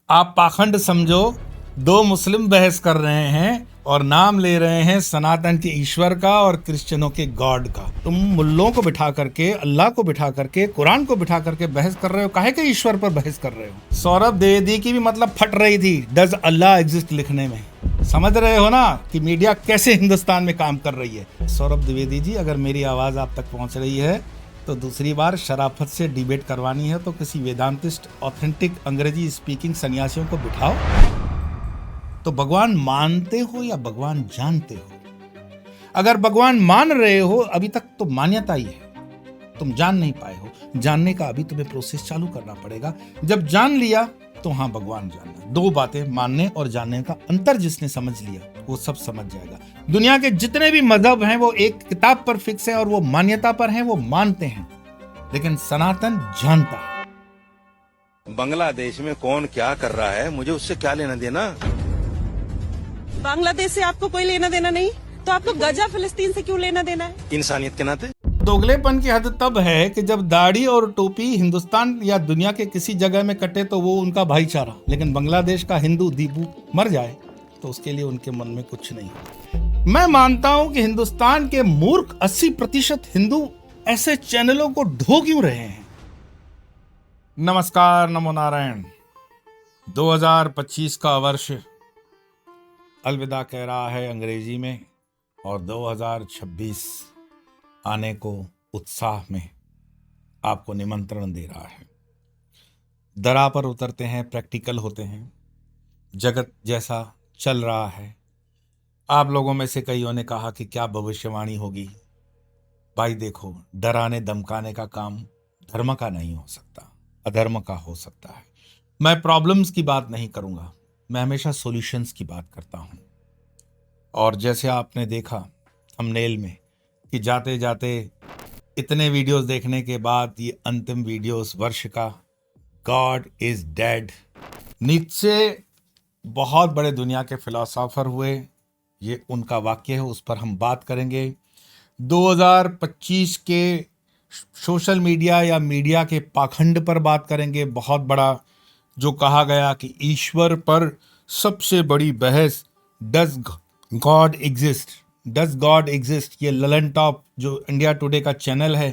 आप पाखंड समझो, दो मुस्लिम बहस कर रहे हैं और नाम ले रहे हैं सनातन के ईश्वर का और क्रिश्चियनों के गॉड का। तुम मुल्लों को बिठा करके, अल्लाह को बिठा करके, कुरान को बिठा करके बहस कर रहे हो, काहे के ईश्वर पर बहस कर रहे हो? सौरभ द्विवेदी की भी मतलब फट रही थी डज अल्लाह एग्जिस्ट लिखने में। समझ रहे हो ना कि मीडिया कैसे हिंदुस्तान में काम कर रही है। सौरभ द्विवेदी जी, अगर मेरी आवाज आप तक पहुंच रही है तो दूसरी बार शराफत से डिबेट करवानी है तो किसी वेदांतिस्ट ऑथेंटिक अंग्रेजी स्पीकिंग सन्यासियों को बिठाओ। तो भगवान मानते हो या भगवान जानते हो? अगर भगवान मान रहे हो, अभी तक तो मान्यता ही है, तुम जान नहीं पाए हो। जानने का अभी तुम्हें प्रोसेस चालू करना पड़ेगा। जब जान लिया तो हाँ, भगवान जानना। दो बातें, मानने और जानने का अंतर जिसने समझ लिया वो सब समझ जाएगा। दुनिया के जितने भी मजहब हैं वो एक किताब पर फिक्स है और वो मान्यता पर हैं, वो मानते हैं, लेकिन सनातन जानता है। बांग्लादेश में कौन क्या कर रहा है, मुझे उससे क्या लेना देना। बांग्लादेश से आपको कोई लेना देना नहीं, तो आपको गजा फिलिस्तीन से क्यों लेना देना है? इंसानियत के नाते दोगलेपन की हद तब है कि जब दाढ़ी और टोपी हिंदुस्तान या दुनिया के किसी जगह में कटे तो वो उनका भाईचारा, लेकिन बांग्लादेश का हिंदू दीपू मर जाए तो उसके लिए उनके मन में कुछ नहीं। मैं मानता हूं कि हिंदुस्तान के मूर्ख 80% हिंदू ऐसे चैनलों को ढो क्यों रहे हैं। नमस्कार, नमो नारायण। 2025 का वर्ष अलविदा कह रहा है अंग्रेजी में और 2026 आने को उत्साह में आपको निमंत्रण दे रहा है। दरा पर उतरते हैं, प्रैक्टिकल होते हैं। जगत जैसा चल रहा है। आप लोगों में से कईयों ने कहा कि क्या भविष्यवाणी होगी। भाई देखो, डराने धमकाने का काम धर्म का नहीं हो सकता, अधर्म का हो सकता है। मैं प्रॉब्लम्स की बात नहीं करूंगा, मैं हमेशा सॉल्यूशंस की बात करता हूं। और जैसे आपने देखा थंबनेल में कि जाते जाते इतने वीडियोस देखने के बाद ये अंतिम वीडियोस वर्ष का, गॉड इज डेड। नीचे बहुत बड़े दुनिया के फिलोसोफर हुए, ये उनका वाक्य है, उस पर हम बात करेंगे। 2025 के सोशल मीडिया या मीडिया के पाखंड पर बात करेंगे। बहुत बड़ा जो कहा गया कि ईश्वर पर सबसे बड़ी बहस, does God exist, does God exist. ये ललन टॉप जो इंडिया टुडे का चैनल है,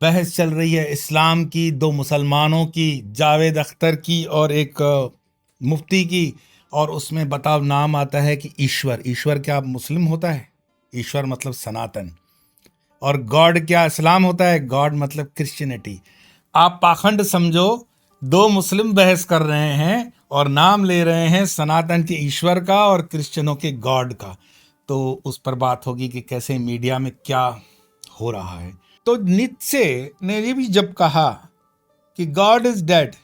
बहस चल रही है इस्लाम की, दो मुसलमानों की, जावेद अख्तर की और एक मुफ्ती की। और उसमें बताओ नाम आता है कि ईश्वर। ईश्वर क्या मुस्लिम होता है? ईश्वर मतलब सनातन। और गॉड क्या इस्लाम होता है? गॉड मतलब क्रिश्चियनिटी। आप पाखंड समझो, दो मुस्लिम बहस कर रहे हैं और नाम ले रहे हैं सनातन के ईश्वर का और क्रिश्चियनों के गॉड का। तो उस पर बात होगी कि कैसे मीडिया में क्या हो रहा है। तो नीत्शे ने ये भी जब कहा कि गॉड इज डेड,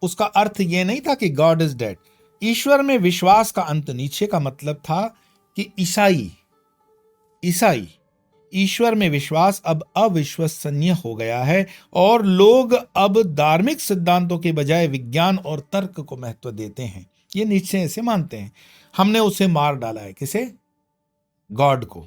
उसका अर्थ ये नहीं था कि गॉड इज डेड। ईश्वर में विश्वास का अंत। नीत्शे का मतलब था कि ईसाई ईश्वर में विश्वास अब अविश्वसनीय हो गया है और लोग अब धार्मिक सिद्धांतों के बजाय विज्ञान और तर्क को महत्व देते हैं। ये नीत्शे ऐसे मानते हैं। हमने उसे मार डाला है। किसे? गॉड को।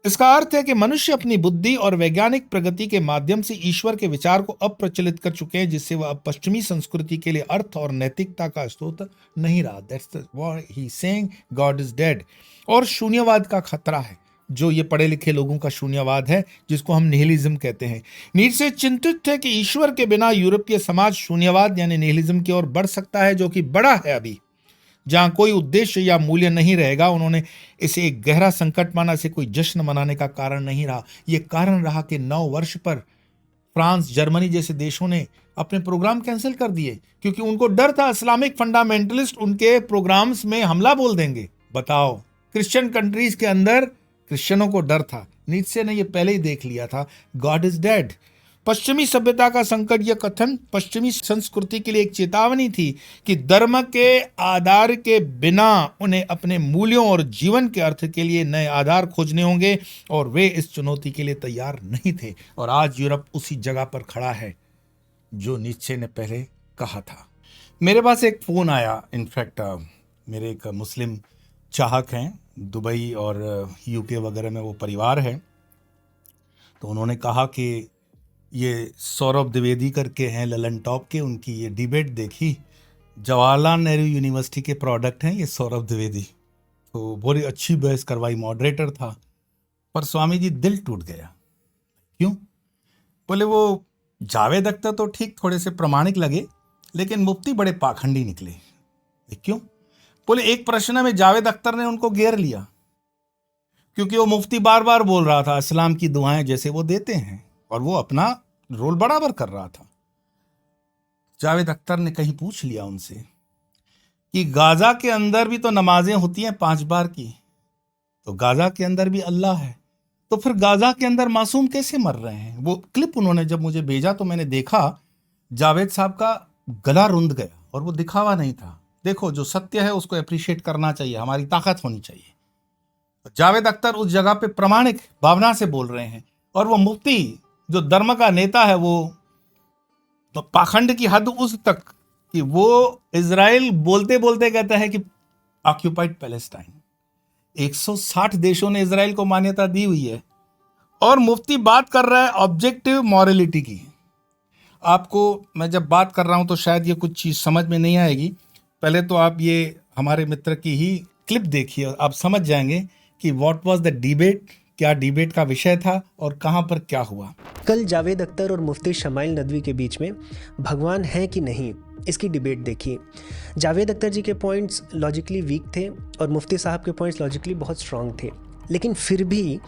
इसका अर्थ है कि मनुष्य अपनी बुद्धि और वैज्ञानिक प्रगति के माध्यम से ईश्वर के विचार को अप्रचलित कर चुके हैं, जिससे वह अब पश्चिमी संस्कृति के लिए अर्थ और नैतिकता का स्रोत नहीं रहा। That's what he saying, God is dead. और शून्यवाद का खतरा है, जो ये पढ़े लिखे लोगों का शून्यवाद है, जिसको हम निहिलिज्म कहते हैं। नीत्शे चिंतित थे कि ईश्वर के बिना यूरोपीय समाज शून्यवाद यानी निहिलिज्म की ओर बढ़ सकता है, जो कि बड़ा है अभी, जहां कोई उद्देश्य या मूल्य नहीं रहेगा। उन्होंने इसे एक गहरा संकट माना। इसे कोई जश्न मनाने का कारण नहीं रहा। यह कारण रहा कि 9 वर्ष पर फ्रांस, जर्मनी जैसे देशों ने अपने प्रोग्राम कैंसिल कर दिए, क्योंकि उनको डर था इस्लामिक फंडामेंटलिस्ट उनके प्रोग्राम्स में हमला बोल देंगे। बताओ, क्रिश्चियन कंट्रीज के अंदर क्रिश्चियनों को डर था। नीत्शे ने यह पहले ही देख लिया था, गॉड इज डेड। पश्चिमी सभ्यता का संकट, यह कथन पश्चिमी संस्कृति के लिए एक चेतावनी थी कि धर्म के आधार के बिना उन्हें अपने मूल्यों और जीवन के अर्थ के लिए नए आधार खोजने होंगे, और वे इस चुनौती के लिए तैयार नहीं थे। और आज यूरोप उसी जगह पर खड़ा है जो नीत्शे ने पहले कहा था। मेरे पास एक फ़ोन आया। इनफैक्ट मेरे एक मुस्लिम चाहक हैं, दुबई और यूके वगैरह में वो परिवार है। तो उन्होंने कहा कि ये सौरभ द्विवेदी करके हैं ललन टॉप के, उनकी ये डिबेट देखी जवाहरलाल नेहरू यूनिवर्सिटी के प्रोडक्ट हैं ये सौरभ द्विवेदी। तो बड़ी अच्छी बहस करवाई, मॉडरेटर था, पर स्वामी जी दिल टूट गया। क्यों? बोले वो जावेद अख्तर तो ठीक थोड़े से प्रामाणिक लगे, लेकिन मुफ्ती बड़े पाखंडी निकले। क्यों? बोले एक प्रश्न में जावेद अख्तर ने उनको घेर लिया, क्योंकि वो मुफ्ती बार बार बोल रहा था इस्लाम की दुआएं जैसे वो देते हैं, और वो अपना रोल बराबर कर रहा था। जावेद अख्तर ने कहीं पूछ लिया उनसे कि गाजा के अंदर भी तो नमाजें होती हैं 5 बार की, तो गाजा के अंदर भी अल्लाह है, तो फिर गाजा के अंदर मासूम कैसे मर रहे हैं? वो क्लिप उन्होंने जब मुझे भेजा तो मैंने देखा जावेद साहब का गला रुंध गया, और वो दिखावा नहीं था। देखो, जो सत्य है उसको अप्रिशिएट करना चाहिए, हमारी ताकत होनी चाहिए। जावेद अख्तर उस जगह पे प्रामाणिक भावना से बोल रहे हैं, और वो मुफ्ती जो धर्म का नेता है वो तो पाखंड की हद उस तक कि वो इजराइल बोलते बोलते कहता है कि ऑक्यूपाइड पैलेस्टाइन। 160 देशों ने इजराइल को मान्यता दी हुई है, और मुफ्ती बात कर रहा है ऑब्जेक्टिव मॉरलिटी की। आपको मैं जब बात कर रहा हूं तो शायद ये कुछ चीज समझ में नहीं आएगी। पहले तो आप ये हमारे मित्र की ही क्लिप देखिए, आप समझ जाएंगे कि व्हाट वाज द डिबेट, क्या डिबेट का विषय था और कहां पर क्या हुआ। कल जावेद अख्तर और मुफ्ती शमाइल नदवी के बीच में भगवान है कि नहीं, इसकी डिबेट देखिए। जावेद अख्तर जी के पॉइंट्स लॉजिकली वीक थे और मुफ्ती साहब के पॉइंट्स लॉजिकली बहुत स्ट्रांग थे, लेकिन फिर भी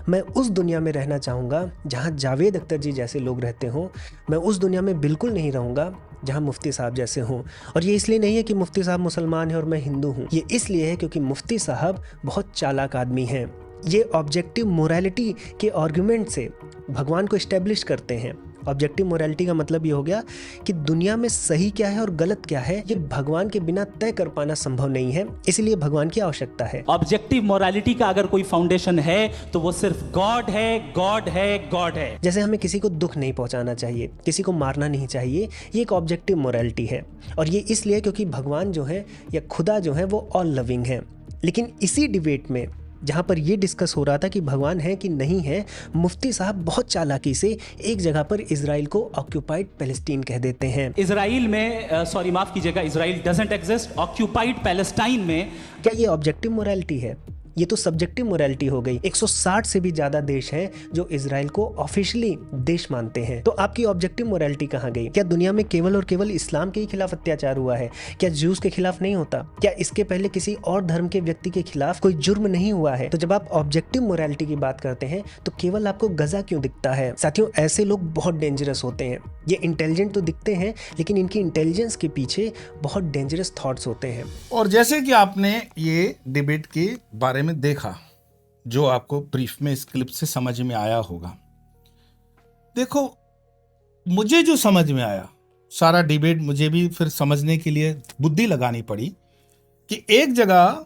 मैं उस दुनिया में रहना चाहूँगा जहाँ जावेद अख्तर जी जैसे लोग रहते हों। मैं उस दुनिया में बिल्कुल नहीं रहूँगा जहाँ मुफ्ती साहब जैसे हों। और ये इसलिए नहीं है कि मुफ्ती साहब मुसलमान हैं और मैं हिंदू हूँ, ये इसलिए है क्योंकि मुफ्ती साहब बहुत चालाक आदमी हैं। ये ऑब्जेक्टिव मोरालिटी के आर्गुमेंट से भगवान को इस्टेब्लिश करते हैं। ऑब्जेक्टिव मोरालिटी का मतलब ये हो गया कि दुनिया में सही क्या है और गलत क्या है, ये भगवान के बिना तय कर पाना संभव नहीं है, इसलिए भगवान की आवश्यकता है। ऑब्जेक्टिव मोरालिटी का अगर कोई फाउंडेशन है तो वो सिर्फ गॉड है, गॉड है, गॉड है। जैसे हमें किसी को दुख नहीं पहुंचाना चाहिए, किसी को मारना नहीं चाहिए, ये एक ऑब्जेक्टिव मोरालिटी है। और ये इसलिए क्योंकि भगवान जो है या खुदा जो है वो ऑल लविंग है। लेकिन इसी डिबेट में जहाँ पर ये डिस्कस हो रहा था कि भगवान है कि नहीं है, मुफ्ती साहब बहुत चालाकी से एक जगह पर इजराइल को ऑक्यूपाइड पैलेस्टीन कह देते हैं। इजराइल में सॉरी माफ कीजिएगा, Israel doesn't exist. Occupied Palestine में क्या ये ऑब्जेक्टिव मोरालिटी है? ये तो सब्जेक्टिव मोरालिटी हो गई। 160 से भी ज्यादा देश हैं जो इजराइल को ऑफिशियली देश मानते हैं। तो आपकी ऑब्जेक्टिव मोरालिटी कहाँ गई? क्या दुनिया में केवल और केवल इस्लाम के ही खिलाफ अत्याचार हुआ है? क्या ज्यूज के खिलाफ नहीं होता? क्या इसके पहले किसी और धर्म के व्यक्ति के खिलाफ कोई जुर्म नहीं हुआ है? तो जब आप ऑब्जेक्टिव मोरालिटी की बात करते हैं तो केवल आपको गजा क्यों दिखता है? साथियों, ऐसे लोग बहुत डेंजरस होते हैं। ये इंटेलिजेंट तो दिखते हैं, लेकिन इनकी इंटेलिजेंस के पीछे बहुत डेंजरस थॉट्स होते हैं। और जैसे कि आपने ये डिबेट के बारे में देखा, जो आपको ब्रीफ में इस क्लिप से समझ में आया होगा। देखो, मुझे जो समझ में आया, सारा डिबेट मुझे भी फिर समझने के लिए बुद्धि लगानी पड़ी कि एक जगह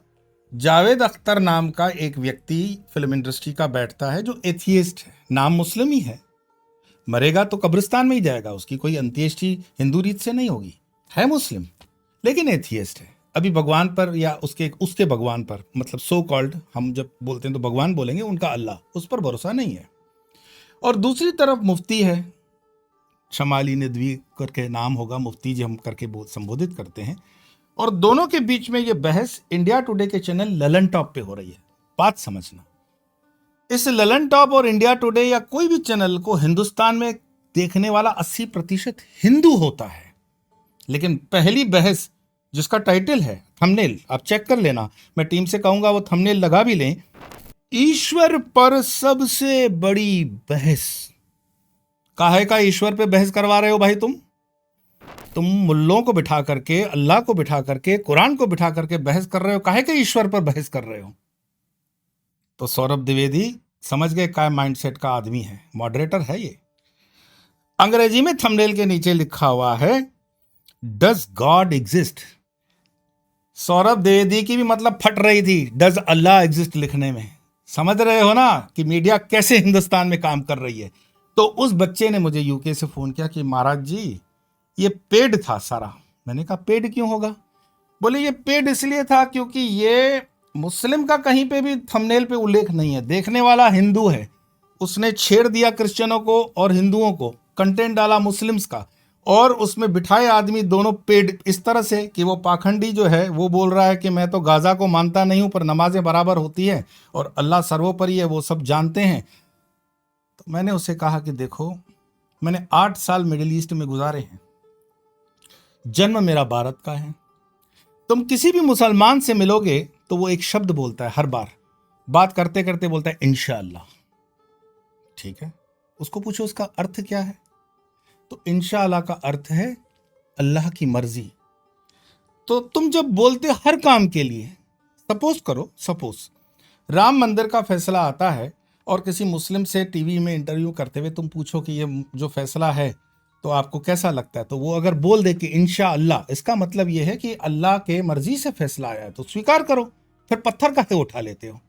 जावेद अख्तर नाम का एक व्यक्ति फिल्म इंडस्ट्री का बैठता है जो एथियस्ट है, नाम मुस्लिम ही है, मरेगा तो कब्रिस्तान में ही जाएगा, उसकी कोई अंत्येष्टि हिंदू रीत से नहीं होगी, है मुस्लिम लेकिन एथियस्ट है। अभी भगवान पर या उसके भगवान पर, मतलब सो कॉल्ड, हम जब बोलते हैं तो भगवान बोलेंगे, उनका अल्लाह, उस पर भरोसा नहीं है। और दूसरी तरफ मुफ्ती है, शमाली नदवी करके नाम होगा, मुफ्ती जी हम करके संबोधित करते हैं। और दोनों के बीच में ये बहस इंडिया टुडे के चैनल ललन टॉप पे हो रही है। बात समझना, इस ललन टॉप और इंडिया टुडे या कोई भी चैनल को हिंदुस्तान में देखने वाला 80% हिंदू होता है। लेकिन पहली बहस जिसका टाइटल है, थंबनेल आप चेक कर लेना, मैं टीम से कहूंगा वो थंबनेल लगा भी लें, ईश्वर पर सबसे बड़ी बहस। काहे का ईश्वर पे बहस करवा रहे हो भाई? तुम मुल्लों को बिठा करके, अल्लाह को बिठा करके, कुरान को बिठा करके बहस कर रहे हो, काहे के ईश्वर पर बहस कर रहे हो? तो सौरभ द्विवेदी समझ गए क्या माइंडसेट का आदमी है, मॉडरेटर है ये। अंग्रेजी में थंबनेल के नीचे लिखा हुआ है does God exist. Saurabh Dwivedi की भी मतलब फट रही थी डज अल्लाह एग्जिस्ट लिखने में। समझ रहे हो ना कि मीडिया कैसे हिंदुस्तान में काम कर रही है। तो उस बच्चे ने मुझे यूके से फोन किया कि महाराज जी ये पेड था सारा। मैंने कहा पेड क्यों होगा? बोले ये पेड इसलिए था क्योंकि ये मुस्लिम का कहीं पे भी थंबनेल पे उल्लेख नहीं है, देखने वाला हिंदू है, उसने छेड़ दिया क्रिश्चियनों को और हिंदुओं को, कंटेंट डाला मुस्लिम्स का, और उसमें बिठाए आदमी दोनों पेड़ इस तरह से कि वो पाखंडी जो है वो बोल रहा है कि मैं तो गाजा को मानता नहीं हूं पर नमाजें बराबर होती है और अल्लाह सर्वोपरि है, वो सब जानते हैं। तो मैंने उसे कहा कि देखो, मैंने 8 साल मिडिल ईस्ट में गुजारे हैं, जन्म मेरा भारत का है। तुम किसी भी मुसलमान से मिलोगे तो वो एक शब्द बोलता है, हर बार बात करते करते बोलता है इंशाअल्लाह। ठीक है, उसको पूछो उसका अर्थ क्या है, तो इंशाअल्लाह का अर्थ है अल्लाह की मर्जी। तो तुम जब बोलते हर काम के लिए, सपोज राम मंदिर का फैसला आता है और किसी मुस्लिम से टीवी में इंटरव्यू करते हुए तुम पूछो कि ये जो फैसला है तो आपको कैसा लगता है, तो वो अगर बोल दे कि इंशाअल्लाह, इसका मतलब ये है कि अल्लाह के मर्जी से फैसला आया है तो स्वीकार करो, फिर पत्थर काहे उठा लेते हो।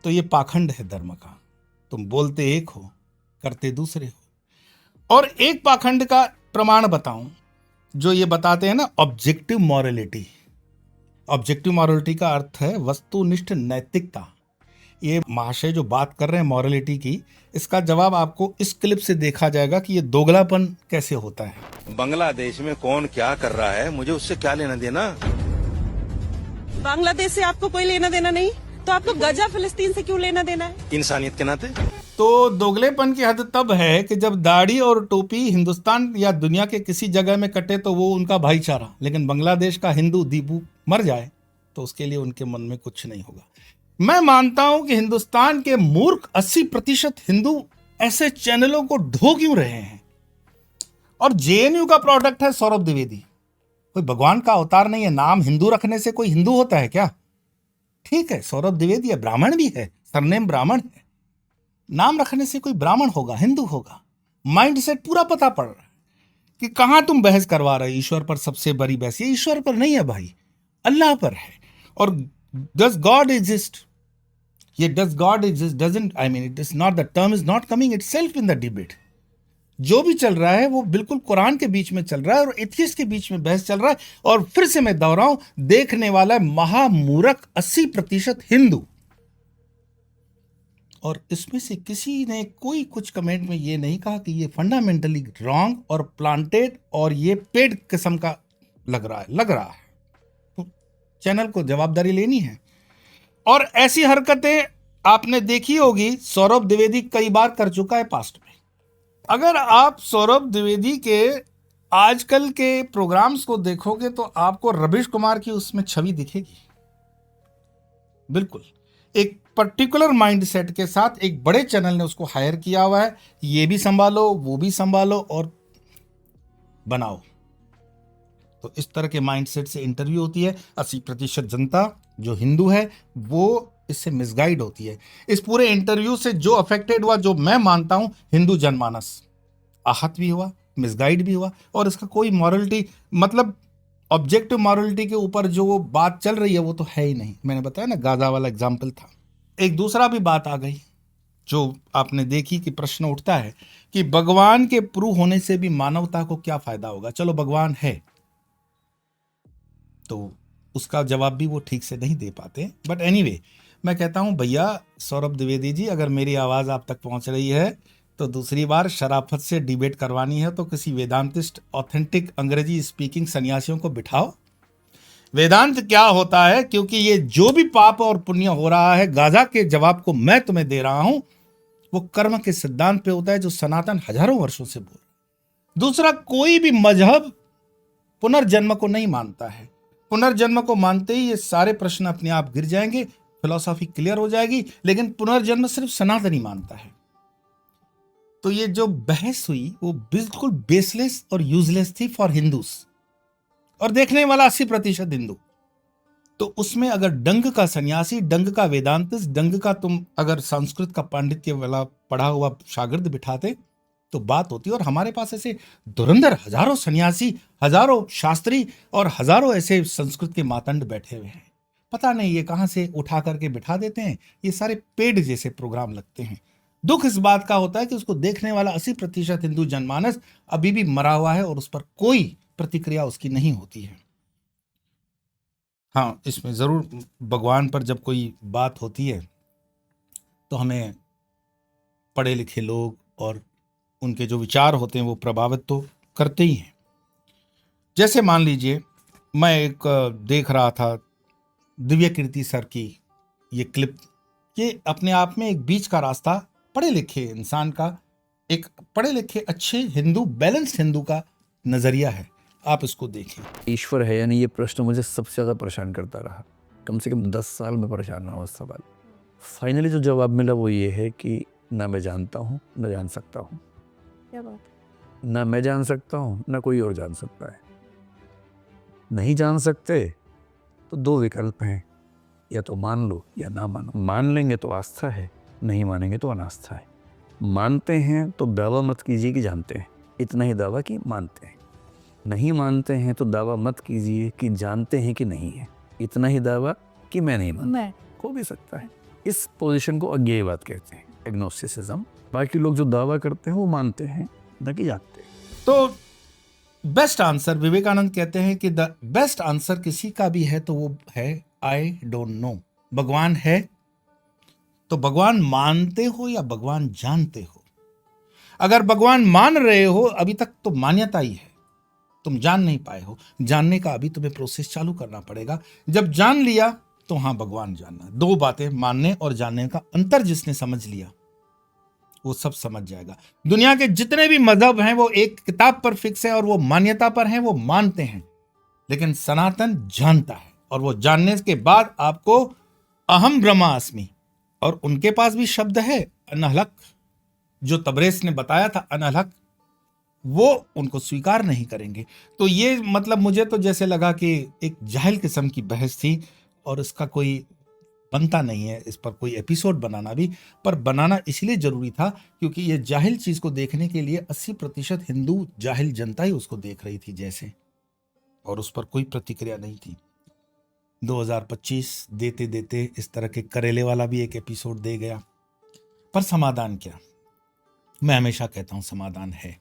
तो ये पाखंड है धर्म का, तुम बोलते एक हो करते दूसरे हो। और एक पाखंड का प्रमाण बताऊं, जो ये बताते हैं ना ऑब्जेक्टिव मॉरलिटी। ऑब्जेक्टिव मॉरलिटी का अर्थ है वस्तुनिष्ठ नैतिकता। ये महाशय जो बात कर रहे हैं मॉरलिटी की, इसका जवाब आपको इस क्लिप से देखा जाएगा कि ये दोगलापन कैसे होता है। बांग्लादेश में कौन क्या कर रहा है, मुझे उससे क्या लेना देना। बांग्लादेश से आपको कोई लेना देना नहीं, तो आपको गजा फिलिस्तीन से क्यों लेना देना है? इंसानियत के नाते। तो दोगलेपन की हद तब है कि जब दाढ़ी और टोपी हिंदुस्तान या दुनिया के किसी जगह में कटे तो वो उनका भाईचारा, लेकिन बांग्लादेश का हिंदू दीपू मर जाए तो उसके लिए उनके मन में कुछ नहीं होगा। मैं मानता हूं कि हिंदुस्तान के मूर्ख 80% हिंदू ऐसे चैनलों को ढो क्यों रहे हैं। और जेएनयू का प्रोडक्ट है सौरभ द्विवेदी, कोई भगवान का अवतार नहीं है। नाम हिंदू रखने से कोई हिंदू होता है क्या? ठीक है, सौरभ द्विवेदी है, ब्राह्मण भी है, सरनेम ब्राह्मण है, नाम रखने से कोई ब्राह्मण होगा, हिंदू होगा। माइंडसेट पूरा पता पड़ रहा है कि कहां तुम बहस करवा रहे हो। ईश्वर पर सबसे बड़ी बहस, ये ईश्वर पर नहीं है भाई, अल्लाह पर है। और does God exist? ये does God exist doesn't, I mean it is not, the term is not coming itself in the debate. जो भी चल रहा है वो बिल्कुल कुरान के बीच में चल रहा है और एथियस्ट के बीच में बहस चल रहा है। और फिर से मैं दोहराऊं, देखने वाला है महामूर्ख 80% हिंदू। और इसमें से किसी ने कोई कुछ कमेंट में ये नहीं कहा कि ये फंडामेंटली रॉन्ग और प्लांटेड और ये पेड किस्म का लग रहा है। तो चैनल को जवाबदारी लेनी है। और ऐसी हरकतें आपने देखी होगी, सौरभ द्विवेदी कई बार कर चुका है पास्ट में। अगर आप सौरभ द्विवेदी के आजकल के प्रोग्राम्स को देखोगे तो आपको रवीश कुमार की उसमें छवि दिखेगी। बिल्कुल एक पर्टिकुलर माइंडसेट के साथ एक बड़े चैनल ने उसको हायर किया हुआ है, ये भी संभालो वो भी संभालो और बनाओ। तो इस तरह के माइंडसेट से इंटरव्यू होती है। 80% जनता जो हिंदू है वो इससे मिसगाइड होती है। इस पूरे इंटरव्यू से जो अफेक्टेड हुआ, जो मैं मानता हूं हिंदू जनमानस, आहत भी हुआ, मिसगाइड भी हुआ। और इसका कोई मॉरलिटी, मतलब ऑब्जेक्टिव मॉरलिटी के ऊपर जो वो बात चल रही है वो तो है ही नहीं। मैंने बताया ना, गाजा वाला एग्जाम्पल था। एक दूसरा भी बात आ गई जो आपने देखी कि प्रश्न उठता है कि भगवान के प्रूव होने से भी मानवता को क्या फायदा होगा। चलो भगवान है तो उसका जवाब भी वो ठीक से नहीं दे पाते, बट एनीवे मैं कहता हूं भैया सौरभ द्विवेदी जी, अगर मेरी आवाज आप तक पहुंच रही है तो दूसरी बार शराफत से डिबेट करवानी है तो किसी वेदांतिस्ट ऑथेंटिक अंग्रेजी स्पीकिंग सन्यासियों को बिठाओ। वेदांत क्या होता है, क्योंकि ये जो भी पाप और पुण्य हो रहा है, गाजा के जवाब को मैं तुम्हें दे रहा हूं, वो कर्म के सिद्धांत पे होता है जो सनातन हजारों वर्षों से बोल। दूसरा, कोई भी मजहब पुनर्जन्म को नहीं मानता है। पुनर्जन्म को मानते ही ये सारे प्रश्न अपने आप गिर जाएंगे, फिलॉसफी क्लियर हो जाएगी। लेकिन पुनर्जन्म सिर्फ सनातन ही मानता है। तो ये जो बहस हुई वो बिल्कुल बेसलेस और यूजलेस थी फॉर हिंदूज, और देखने वाला 80% हिंदू। तो उसमें अगर डंग का सन्यासी, डंग का वेदांतिस्ट, डंग का तुम अगर संस्कृत का पांडित्य वाला पढ़ा हुआ शागिर्द बिठाते तो बात होती। और हमारे पास ऐसे धुरंधर हजारों सन्यासी, हजारों शास्त्री और हजारों ऐसे संस्कृत के मातंड बैठे हुए हैं। पता नहीं ये कहां से उठा करके बिठा देते हैं। ये सारे पेड जैसे प्रोग्राम लगते हैं। दुख इस बात का होता है कि उसको देखने वाला 80% हिंदू जनमानस अभी भी मरा हुआ है और उस पर कोई प्रतिक्रिया उसकी नहीं होती है। हाँ, इसमें जरूर भगवान पर जब कोई बात होती है तो हमें पढ़े लिखे लोग और उनके जो विचार होते हैं वो प्रभावित तो करते ही हैं। जैसे मान लीजिए मैं एक देख रहा था दिव्य कीर्ति सर की ये क्लिप, ये अपने आप में एक बीच का रास्ता, पढ़े लिखे इंसान का, एक पढ़े लिखे अच्छे हिंदू, बैलेंस हिंदू का नजरिया है। आप इसको देखें। ईश्वर है या नहीं, ये प्रश्न मुझे सबसे ज़्यादा परेशान करता रहा। कम से कम 10 साल में परेशान रहा उस सवाल। फाइनली जो जवाब मिला वो ये है कि ना मैं जानता हूँ ना जान सकता हूँ। क्या बात? ना मैं जान सकता हूँ ना कोई और जान सकता है। नहीं जान सकते तो दो विकल्प हैं, या तो मान लो या ना मानो। मान लेंगे तो आस्था है, नहीं मानेंगे तो अनास्था है। मानते हैं तो दावा मत कीजिए कि जानते हैं, इतना ही दावा कि मानते हैं। नहीं मानते हैं तो दावा मत कीजिए कि जानते हैं कि नहीं है, इतना ही दावा कि मैं नहीं मानता। हो भी सकता है। इस पोजीशन को अज्ञेयवाद कहते हैं, एग्नोस्टिसिज्म। बाकी लोग जो दावा करते हैं वो मानते हैं न कि जानते हैं। तो बेस्ट आंसर, विवेकानंद कहते हैं कि द बेस्ट आंसर किसी का भी है तो वो है आई डोंट नो। भगवान है तो भगवान मानते हो या भगवान जानते हो? अगर भगवान मान रहे हो अभी तक तो मान्यता ही है, तुम जान नहीं पाए हो। जानने का अभी तुम्हें प्रोसेस चालू करना पड़ेगा। जब जान लिया तो हाँ, भगवान जानना। दो बातें, मानने और जानने का अंतर जिसने समझ लिया वो सब समझ जाएगा। दुनिया के जितने भी मजहब हैं वो एक किताब पर फिक्स है और वो मान्यता पर हैं, वो मानते हैं। लेकिन सनातन जानता है और वो जानने के बाद आपको अहम ब्रह्मास्मि, और उनके पास भी शब्द है अनहलक, जो तबरेज ने बताया था अनहलक, वो उनको स्वीकार नहीं करेंगे। तो ये मतलब मुझे तो जैसे लगा कि एक जाहिल किस्म की बहस थी और इसका कोई बनता नहीं है, इस पर कोई एपिसोड बनाना भी, पर बनाना इसलिए जरूरी था क्योंकि ये जाहिल चीज को देखने के लिए 80% हिंदू जाहिल जनता ही उसको देख रही थी जैसे, और उस पर कोई प्रतिक्रिया नहीं थी। 2025 देते देते इस तरह के करेले वाला भी एक एपिसोड दे गया, पर समाधान क्या? मैं हमेशा कहता हूं समाधान है।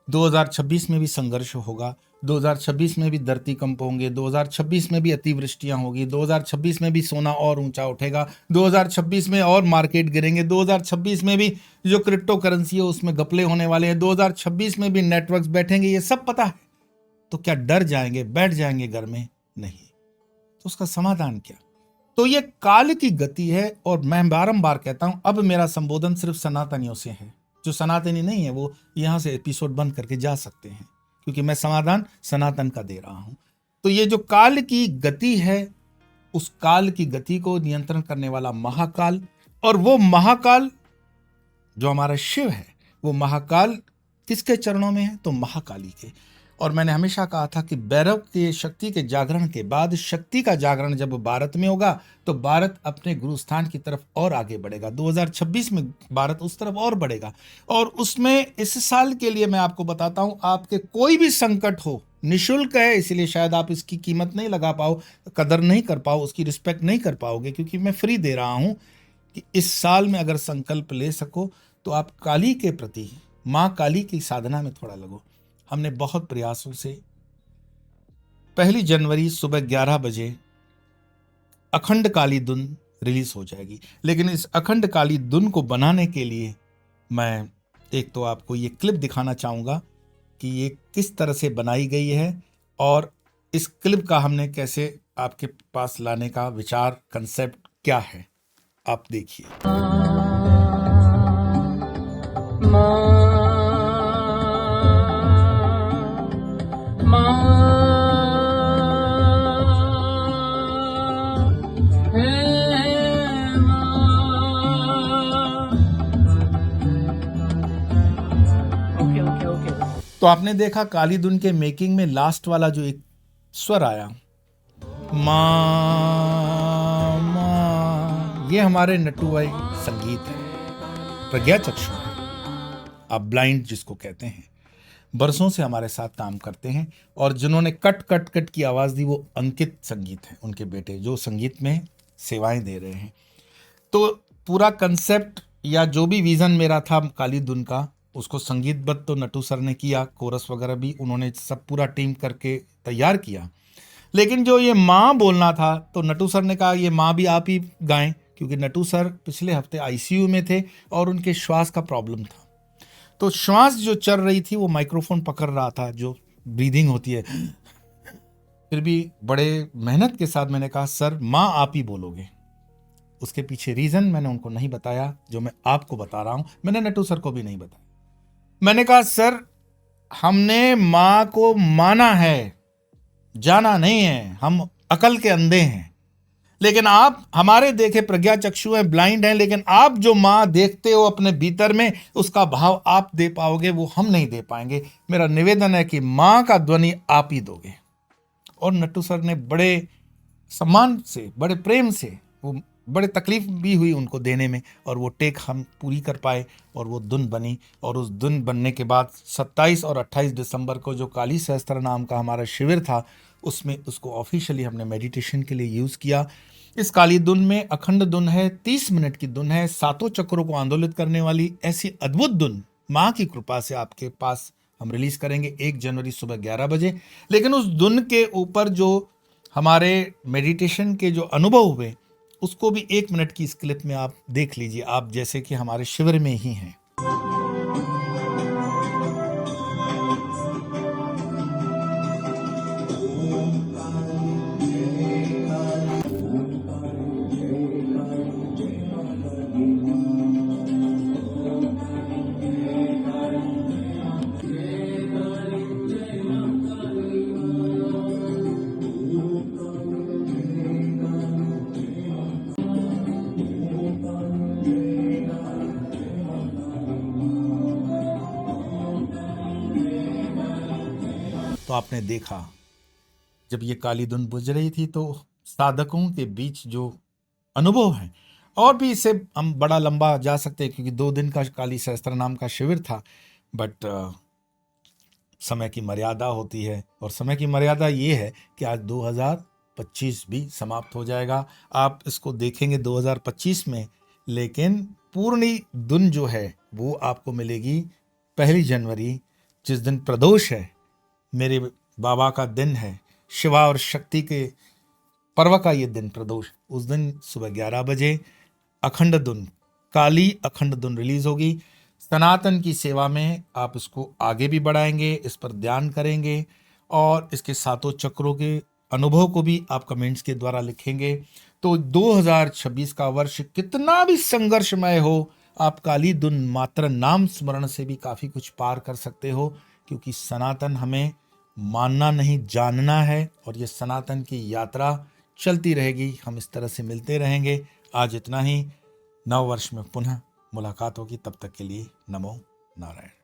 2026 में भी संघर्ष होगा, 2026 में भी धरती कंप होंगे, 2026 में भी अतिवृष्टियां होगी, 2026 में भी सोना और ऊंचा उठेगा, 2026 में और मार्केट गिरेंगे, 2026 में भी जो क्रिप्टो करेंसी है उसमें घपले होने वाले हैं, 2026 में भी नेटवर्क्स बैठेंगे, ये सब पता है। तो क्या डर जाएंगे, बैठ जाएंगे घर में? नहीं। तो उसका समाधान क्या? तो ये काल की गति है। और मैं बारंबार कहता हूं, अब मेरा संबोधन सिर्फ सनातनियों से है। जो सनातनी नहीं है वो यहां से एपिसोड बंद करके जा सकते हैं, क्योंकि मैं समाधान सनातन का दे रहा हूं। तो ये जो काल की गति है, उस काल की गति को नियंत्रण करने वाला महाकाल, और वो महाकाल जो हमारा शिव है, वो महाकाल किसके चरणों में है? तो महाकाली के। और मैंने हमेशा कहा था कि भैरव के शक्ति के जागरण के बाद शक्ति का जागरण जब भारत में होगा तो भारत अपने गुरु स्थान की तरफ और आगे बढ़ेगा। 2026 में भारत उस तरफ और बढ़ेगा। और उसमें इस साल के लिए मैं आपको बताता हूं, आपके कोई भी संकट हो, निशुल्क है, इसलिए शायद आप इसकी कीमत नहीं लगा पाओ, कदर नहीं कर पाओ, उसकी रिस्पेक्ट नहीं कर पाओगे, क्योंकि मैं फ्री दे रहा हूं कि इस साल में अगर संकल्प ले सको तो आप काली के प्रति, माँ काली की साधना में थोड़ा लगो। हमने बहुत प्रयासों से 1 जनवरी सुबह 11 बजे अखंड काली धुन रिलीज हो जाएगी। लेकिन इस अखंड काली धुन को बनाने के लिए मैं एक तो आपको ये क्लिप दिखाना चाहूँगा कि ये किस तरह से बनाई गई है, और इस क्लिप का हमने कैसे आपके पास लाने का विचार, कंसेप्ट क्या है, आप देखिए। तो आपने देखा काली धुन के मेकिंग में लास्ट वाला जो एक स्वर आया, मां मां, ये हमारे नटुआई संगीत है, प्रज्ञा चक्षु है, आप ब्लाइंड जिसको कहते हैं। बरसों से हमारे साथ काम करते हैं, और जिन्होंने कट कट कट की आवाज दी वो अंकित संगीत है, उनके बेटे, जो संगीत में सेवाएं दे रहे हैं। तो पूरा कंसेप्ट या जो भी विजन मेरा था काली धुन का, उसको संगीतबद्ध तो नटू सर ने किया, कोरस वगैरह भी उन्होंने सब पूरा टीम करके तैयार किया। लेकिन जो ये माँ बोलना था तो नटू सर ने कहा ये माँ भी आप ही गाएं, क्योंकि नटू सर पिछले हफ्ते आईसीयू में थे और उनके श्वास का प्रॉब्लम था। तो श्वास जो चल रही थी वो माइक्रोफोन पकड़ रहा था, जो ब्रीदिंग होती है। फिर भी बड़े मेहनत के साथ मैंने कहा सर माँ आप ही बोलोगे। उसके पीछे रीजन मैंने उनको नहीं बताया, जो मैं आपको बता रहा हूं। मैंने नट्टू सर को भी नहीं बताया। मैंने कहा सर हमने माँ को माना है, जाना नहीं है, हम अकल के अंधे हैं, लेकिन आप हमारे देखे प्रज्ञा चक्षु हैं, ब्लाइंड हैं, लेकिन आप जो माँ देखते हो अपने भीतर में, उसका भाव आप दे पाओगे, वो हम नहीं दे पाएंगे। मेरा निवेदन है कि माँ का ध्वनि आप ही दोगे। और नट्टू सर ने बड़े सम्मान से, बड़े प्रेम से, वो बड़े तकलीफ भी हुई उनको देने में, और वो टेक हम पूरी कर पाए और वो धुन बनी। और उस धुन बनने के बाद 27 और 28 दिसंबर को जो काली सहस्त्र नाम का हमारा शिविर था, उसमें उसको ऑफिशियली हमने मेडिटेशन के लिए यूज़ किया। इस काली धुन में अखंड धुन है, 30 मिनट की धुन है, 7 चक्रों को आंदोलित करने वाली ऐसी अद्भुत धुन माँ की कृपा से आपके पास हम रिलीज करेंगे 1 जनवरी सुबह 11 बजे। लेकिन उस धुन के ऊपर जो हमारे मेडिटेशन के जो अनुभव हुए, उसको भी 1 मिनट की इस क्लिप में आप देख लीजिए, आप जैसे कि हमारे शिविर में ही हैं। तो आपने देखा जब ये काली धुन बुझ रही थी, तो साधकों के बीच जो अनुभव है, और भी इसे हम बड़ा लंबा जा सकते हैं क्योंकि 2 दिन का काली सहस्त्र नाम का शिविर था, बट समय की मर्यादा होती है। और समय की मर्यादा ये है कि आज 2025 भी समाप्त हो जाएगा। आप इसको देखेंगे 2025 में, लेकिन पूर्णी धुन जो है वो आपको मिलेगी 1 जनवरी, जिस दिन प्रदोष है, मेरे बाबा का दिन है, शिवा और शक्ति के पर्व का ये दिन प्रदोष। उस दिन सुबह 11 बजे अखंड धुन, काली अखंड धुन रिलीज होगी। सनातन की सेवा में आप इसको आगे भी बढ़ाएंगे, इस पर ध्यान करेंगे, और इसके 7 चक्रों के अनुभव को भी आप कमेंट्स के द्वारा लिखेंगे। तो 2026 का वर्ष कितना भी संघर्षमय हो, आप काली धुन मात्र नाम स्मरण से भी काफ़ी कुछ पार कर सकते हो, क्योंकि सनातन हमें मानना नहीं, जानना है, और ये सनातन की यात्रा चलती रहेगी। हम इस तरह से मिलते रहेंगे। आज इतना ही, नव वर्ष में पुनः मुलाकात होगी। तब तक के लिए नमो नारायण।